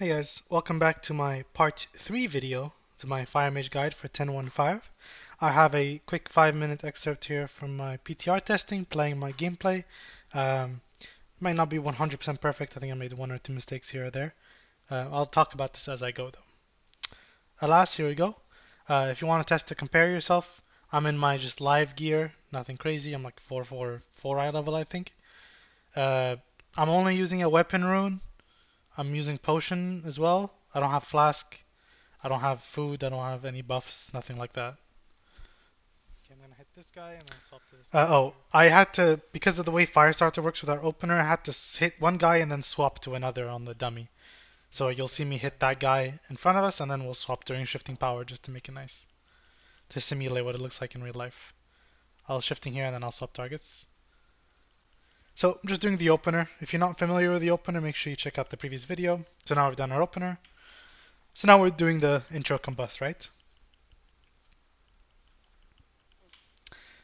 Hey guys, welcome back to my part 3 video to my Fire Mage guide for 10.1.5. I have a quick 5-minute excerpt here from my PTR testing, playing my gameplay. Might not be 100% perfect, I think I made one or two mistakes here or there. I'll talk about this as I go though. Alas, here we go. If you want to test to compare yourself, I'm in my just live gear, nothing crazy. I'm like 4 eye level I think. Uh, I'm only using a weapon rune. I'm using potion as well. I don't have flask. I don't have food. I don't have any buffs. Nothing like that. Okay, I'm gonna hit this guy and then swap to this guy. I had to, because of the way Firestarter works with our opener, I had to hit one guy and then swap to another on the dummy. So you'll see me hit that guy in front of us and then we'll swap during shifting power just to make it nice. To simulate what it looks like in real life. I'll shifting here and then I'll swap targets. So I'm just doing the opener. If you're not familiar with the opener, make sure you check out the previous video. So now we've done our opener. So now we're doing the intro combust, right?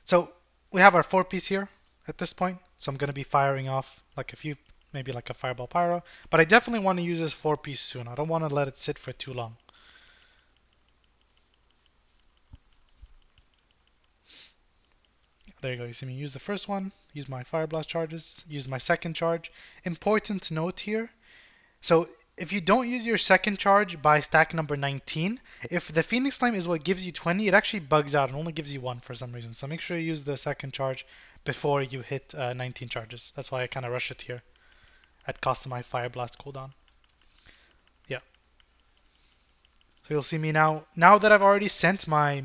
So we have our 4-piece here at this point. So I'm going to be firing off like a few, maybe like a fireball pyro. But I definitely want to use this 4-piece soon. I don't want to let it sit for too long. There you go. You see me use the first one, use my fire blast charges, use my second charge. Important note here. So if you don't use your second charge by stack number 19, if the Phoenix Flame is what gives you 20, it actually bugs out and only gives you 1 for some reason. So make sure you use the second charge before you hit 19 charges. That's why I kind of rush it here at cost of my Fire Blast cooldown. Yeah. So you'll see me now. Now that I've already sent my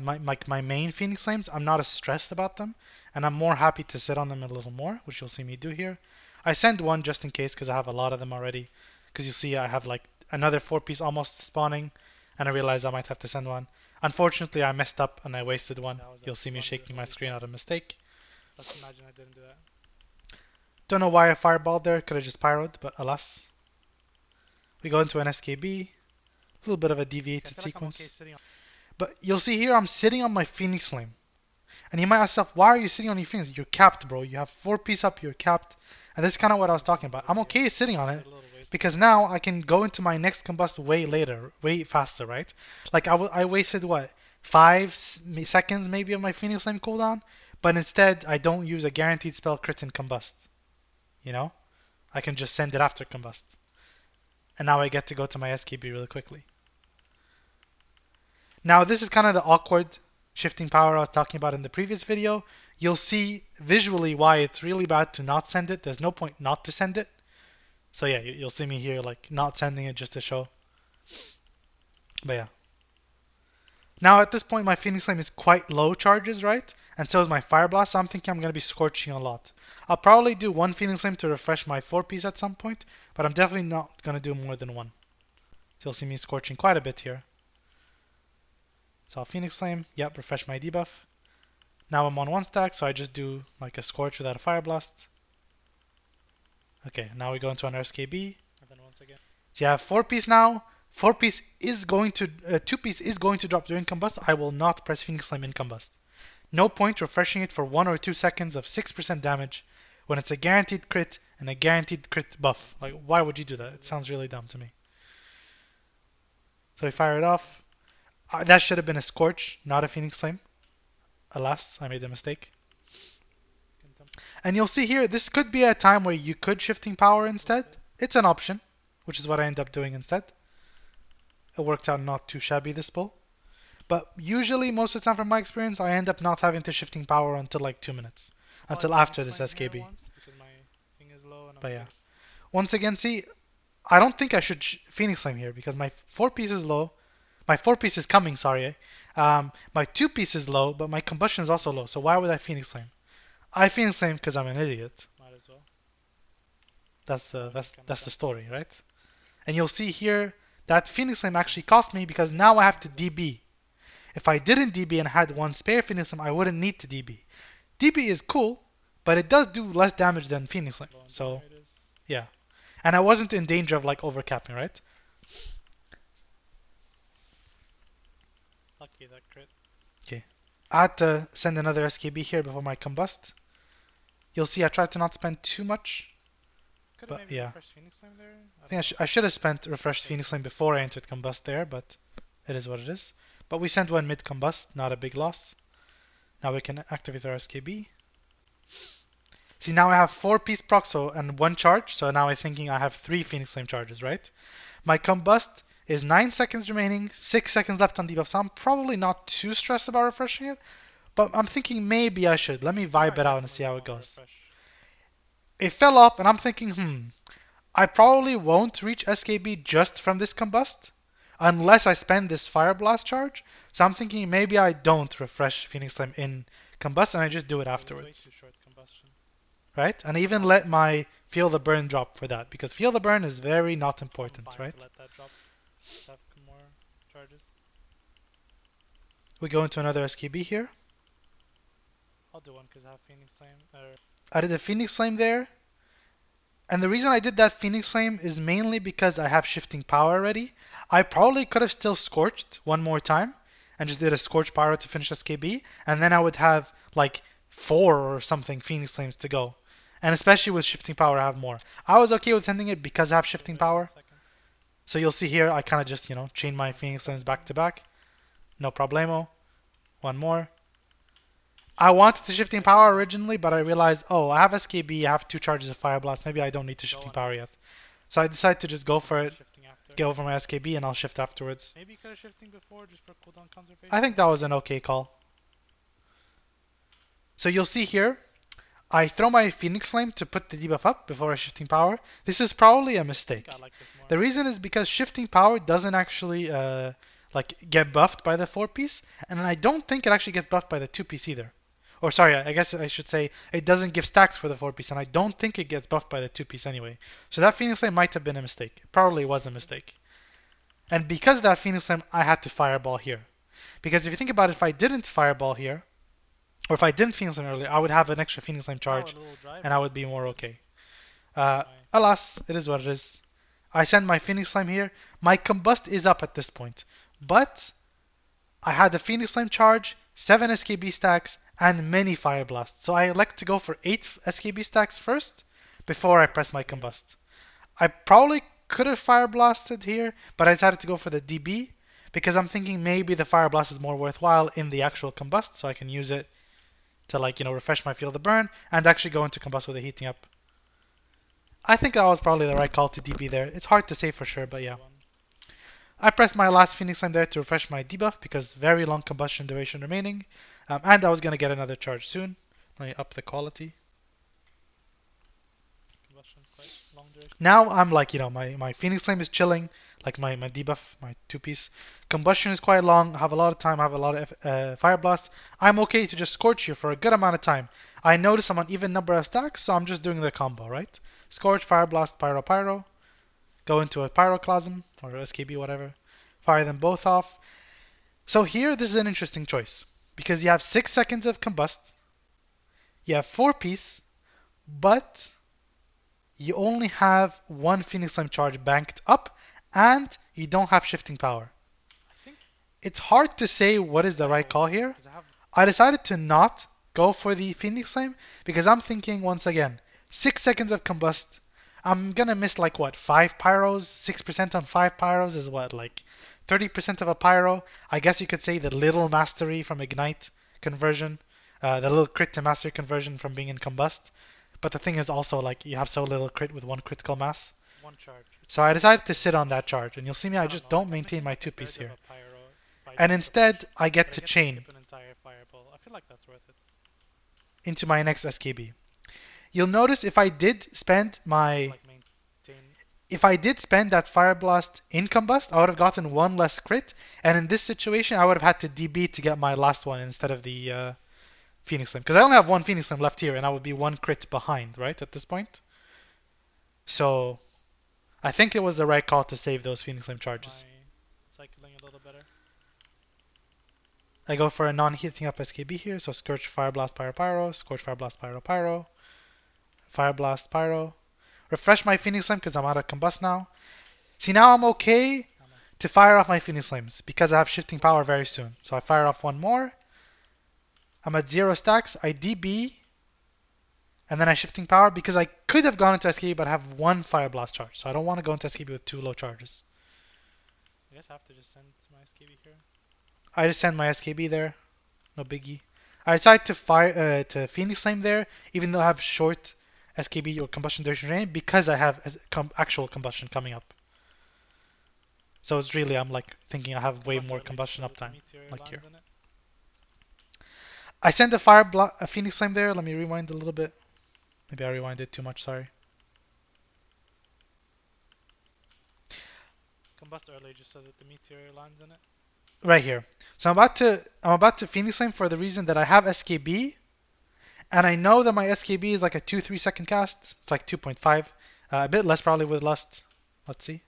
main Phoenix Flames, I'm not as stressed about them. And I'm more happy to sit on them a little more, which you'll see me do here. I send one just in case because I have a lot of them already. Because you see I have like another 4-piece almost spawning, and I realize I might have to send one. Unfortunately, I messed up and I wasted one. You'll see me shaking my screen out of mistake. Let's imagine I didn't do that. Don't know why I fireballed there, could have just pyroed, but alas. We go into an SKB, a little bit of a deviated sequence. But you'll see here I'm sitting on my Phoenix Flame. And you might ask yourself, why are you sitting on your Phoenix? You're capped, bro. You have 4-piece up, you're capped. And this is kind of what I was talking about. I'm okay sitting on it because now I can go into my next combust way later, way faster, right? Like I wasted what, 5 seconds maybe of my Phoenix Flame cooldown, but instead I don't use a guaranteed spell crit in combust. You know, I can just send it after combust, and now I get to go to my SKB really quickly. Now this is kind of the awkward shifting power I was talking about in the previous video. You'll see visually why it's really bad to not send it. There's no point not to send it. So yeah, you'll see me here like not sending it just to show. But yeah. Now at this point my Phoenix Flame is quite low charges, right? And so is my Fire Blast, so I'm thinking I'm going to be scorching a lot. I'll probably do one Phoenix Flame to refresh my 4-piece at some point, but I'm definitely not going to do more than one. So you'll see me scorching quite a bit here. So I'll Phoenix Flame, yep, refresh my debuff. Now I'm on 1 stack, so I just do like a Scorch without a Fire Blast. Okay, now we go into an SKB. And then once again. So you have 4-piece now. 4-piece is going to, 2-piece is going to drop during combust. I will not press Phoenix Flame in combust. No point refreshing it for 1 or 2 seconds of 6% damage when it's a guaranteed crit and a guaranteed crit buff. Like, why would you do that? It sounds really dumb to me. So we fire it off. That should have been a Scorch, not a Phoenix Flame. Alas, I made a mistake. And you'll see here, this could be a time where you could shifting power instead. It's an option, which is what I end up doing instead. It worked out not too shabby this pull. But usually, most of the time from my experience, I end up not having to shifting power until like 2 minutes. Until after this SKB. But yeah. Once again, see, I don't think I should Phoenix Flame here because my 4-piece is low. My 4-piece is coming, sorry. My 2-piece is low, but my combustion is also low. So why would I Phoenix Flame? I Phoenix Flame because I'm an idiot. Might as well. That's the story, right? And you'll see here that Phoenix Flame actually cost me because now I have to DB. If I didn't DB and had one spare Phoenix Flame, I wouldn't need to DB. DB is cool, but it does do less damage than Phoenix Flame. So, yeah. And I wasn't in danger of like overcapping, right? Lucky that crit. Okay. I had to send another SKB here before my combust. You'll see I tried to not spend too much could have maybe refreshed Phoenix Flame there. I think I should have spent refreshed Phoenix Flame before I entered Combust there, but it is what it is. But we sent one mid Combust, not a big loss. Now we can activate our SKB. See, now I have 4 piece proc and 1 charge, so now I'm thinking I have 3 Phoenix Flame charges, right? My Combust is 9 seconds remaining, 6 seconds left on debuff, so I'm probably not too stressed about refreshing it, but I'm thinking maybe I should. Let me vibe it out and see how it goes. It fell off, and I'm thinking, I probably won't reach SKB just from this Combust, unless I spend this Fire Blast charge, so I'm thinking maybe I don't refresh Phoenix Flame in Combust, and I just do it afterwards. Right? And even let my Feel the Burn drop for that, because Feel the Burn is very not important, right? Let that drop. Have more charges. We go into another SKB here. I'll do one because I have Phoenix Flame. I did a Phoenix Flame there. And the reason I did that Phoenix Flame is mainly because I have Shifting Power already. I probably could have still Scorched one more time and just did a Scorch Pyro to finish SKB. And then I would have like 4 or something Phoenix Flames to go. And especially with Shifting Power, I have more. I was okay with ending it because I have Shifting Power. So you'll see here, I kind of just, chain my Phoenix Flames back to back. No problemo. One more. I wanted the Shifting Power originally, but I realized, I have SKB, I have 2 charges of Fire Blast. Maybe I don't need the Shifting Power yet. So I decided to just go for it, get over my SKB, and I'll shift afterwards. Maybe you could have shifting before just for cooldown conservation. I think that was an okay call. So you'll see here, I throw my Phoenix Flame to put the debuff up before I Shifting Power. This is probably a mistake. The reason is because Shifting Power doesn't actually get buffed by the 4-piece, and I don't think it actually gets buffed by the 2-piece either. Or sorry, I guess I should say it doesn't give stacks for the 4-piece, and I don't think it gets buffed by the 2-piece anyway. So that Phoenix Flame might have been a mistake. It probably was a mistake. And because of that Phoenix Flame, I had to Fireball here. Because if you think about it, if I didn't Fireball here, or if I didn't Phoenix Flame earlier, I would have an extra Phoenix Flame charge, and I would be more okay. Alas, it is what it is. I send my Phoenix Flame here. My Combust is up at this point, but I had the Phoenix Flame charge, 7 SKB stacks, and many Fire Blasts. So I elect to go for 8 SKB stacks first, before I press my Combust. I probably could have Fire Blasted here, but I decided to go for the DB, because I'm thinking maybe the Fire Blast is more worthwhile in the actual Combust, so I can use it to refresh my Feel the Burn, and actually go into Combust with a Heating Up. I think that was probably the right call to DB there. It's hard to say for sure, but yeah. I pressed my last Phoenix Flame there to refresh my debuff because very long combustion duration remaining. And I was going to get another charge soon. Let me up the quality. Combustion's quite long duration. Now I'm my Phoenix Flame is chilling. Like my debuff, my 2-piece. Combustion is quite long. I have a lot of time. I have a lot of Fire Blast. I'm okay to just Scorch here for a good amount of time. I notice I'm on even number of stacks, so I'm just doing the combo, right? Scorch, Fire Blast, Pyro, Pyro. Go into a Pyroclasm, or SKB, whatever. Fire them both off. So here, this is an interesting choice. Because you have 6 seconds of Combust. You have 4-piece. But you only have 1 Phoenix Flame charge banked up. And you don't have Shifting Power. It's hard to say what is the right call here. I decided to not go for the Phoenix Flame. Because I'm thinking, once again, 6 seconds of Combust. I'm gonna miss 5 pyros. 6% on 5 pyros is what, 30% of a pyro. I guess you could say the little mastery from Ignite conversion, the little crit to mastery conversion from being in Combust. But the thing is also you have so little crit with 1 critical mass. 1 charge. So I decided to sit on that charge, and you'll see me. I just don't maintain my 2-piece here, and instead I get to chain I feel like that's worth it. Into my next SKB. You'll notice if I did spend that Fire Blast in Combust, I would have gotten 1 less crit, and in this situation I would have had to DB to get my last one instead of the Phoenix Flame. Because I only have 1 Phoenix Flame left here, and I would be 1 crit behind, right, at this point? So, I think it was the right call to save those Phoenix Flame charges. Cycling a little better. I go for a non-heating up SKB here, so Scorch, Fire Blast, Pyro, Pyro, Scorch, Fire Blast, Pyro, Pyro. Fire Blast, Pyro. Refresh my Phoenix Flame because I'm out of Combust now. See, now I'm okay to fire off my Phoenix Flames because I have Shifting Power very soon. So I fire off 1 more. I'm at 0 stacks. I DB. and then I shifting power because I could have gone into SKB, but I have one Fire Blast charge, so I don't want to go into SKB with 2 low charges. I guess I have to just send my SKB here. I just send my SKB there, no biggie. I decided to fire to Phoenix Flame there, even though I have short SKB or combustion duration range, because I have actual combustion coming up. So it's really, I'm like thinking I have way more combustion uptime, like here. I sent a Phoenix Flame there. Let me rewind a little bit. Maybe I rewinded too much, sorry. Combust early just so that the meteor lands in it. Right here. So I'm about to Phoenix Flame for the reason that I have SKB, and I know that my SKB is like a 2-3 second cast. It's like 2.5, a bit less probably with Lust. Let's see.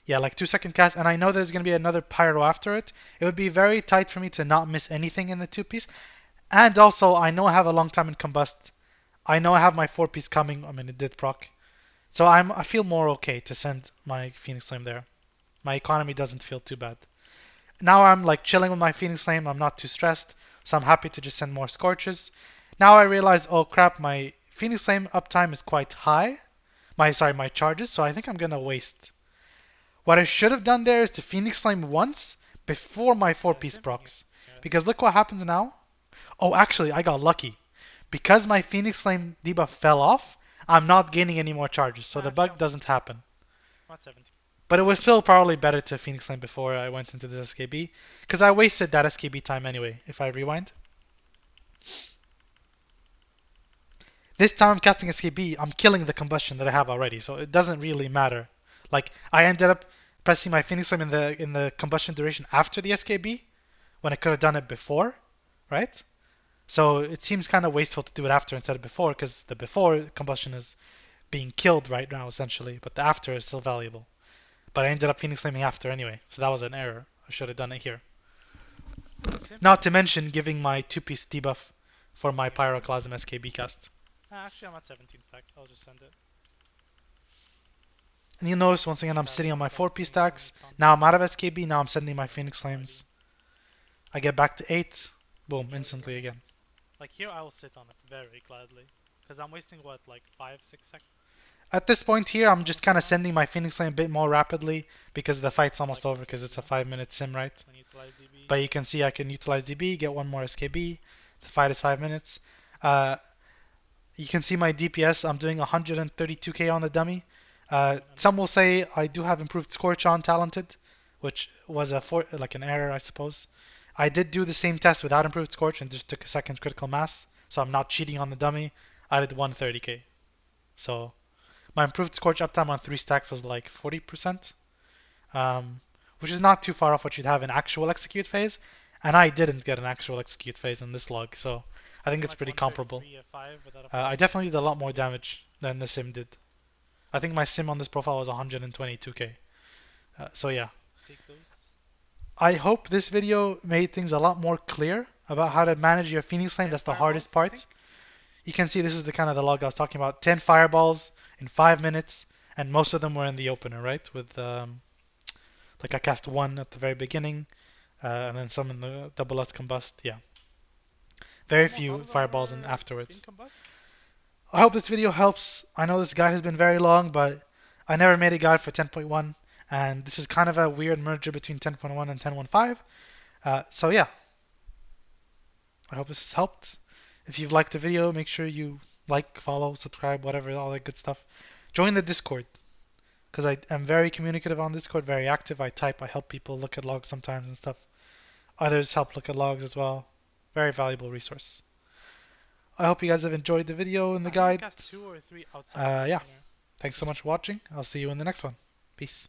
Yeah, like 2-second cast, and I know there's going to be another Pyro after it. It would be very tight for me to not miss anything in the 2-piece. And also, I know I have a long time in Combust. I know I have my 4-piece coming. I mean, it did proc. So I feel more okay to send my Phoenix Flame there. My economy doesn't feel too bad. Now I'm like chilling with my Phoenix Flame. I'm not too stressed. So I'm happy to just send more Scorches. Now I realize, oh crap, my Phoenix Flame uptime is quite high. My charges. So I think I'm going to waste. What I should have done there is to Phoenix Flame once before my 4-piece procs. Because look what happens now. Oh, actually, I got lucky. Because my Phoenix Flame debuff fell off, I'm not gaining any more charges, so the bug doesn't happen. But it was still probably better to Phoenix Flame before I went into this SKB, because I wasted that SKB time anyway, if I rewind. This time I'm casting SKB, I'm killing the combustion that I have already, so it doesn't really matter. Like, I ended up pressing my Phoenix Flame in the combustion duration after the SKB, when I could have done it before, right? So it seems kind of wasteful to do it after instead of before, because the before combustion is being killed right now, essentially, but the after is still valuable. But I ended up Phoenix Flaming after anyway, so that was an error. I should have done it here. Not to mention giving my 2-piece debuff for my Pyroclasm SKB cast. Actually, I'm at 17 stacks. I'll just send it. And you'll notice once again I'm sitting on my 4-piece stacks. Now I'm out of SKB, now I'm sending my Phoenix Flames. I get back to 8, boom, instantly again. Like here I will sit on it very gladly. Because I'm wasting what, like 5-6 seconds? At this point here I'm just kind of sending my Phoenix Flame a bit more rapidly because the fight's almost over because it's a 5-minute sim, right? But you can see I can utilize DB, get one more SKB. The fight is 5 minutes. You can see my DPS, I'm doing 132k on the dummy. Some will say I do have improved Scorch on Talented, which was like an error, I suppose. I did do the same test without improved Scorch and just took a second critical mass, so I'm not cheating on the dummy. I did 130k. So my improved Scorch uptime on 3 stacks was like 40%, which is not too far off what you'd have in actual execute phase. And I didn't get an actual execute phase in this log, so I think it's pretty comparable. I definitely did a lot more damage than the sim did. I think my sim on this profile was 122k. So yeah. I hope this video made things a lot more clear about how to manage your Phoenix Flame. That's the hardest part. You can see this is the kind of the log I was talking about. 10 fireballs in 5 minutes, and most of them were in the opener, right? With like I cast 1 at the very beginning, and then some in the double Lust combust. Yeah. Very few fireballs in afterwards. I hope this video helps. I know this guide has been very long, but I never made a guide for 10.1, and this is kind of a weird merger between 10.1 and 10.15. So yeah, I hope this has helped. If you've liked the video, make sure you like, follow, subscribe, whatever, all that good stuff. Join the Discord, because I am very communicative on Discord, very active. I type, I help people look at logs sometimes and stuff. Others help look at logs as well. Very valuable resource. I hope you guys have enjoyed the video and the guide. Yeah. Thanks so much for watching. I'll see you in the next one. Peace.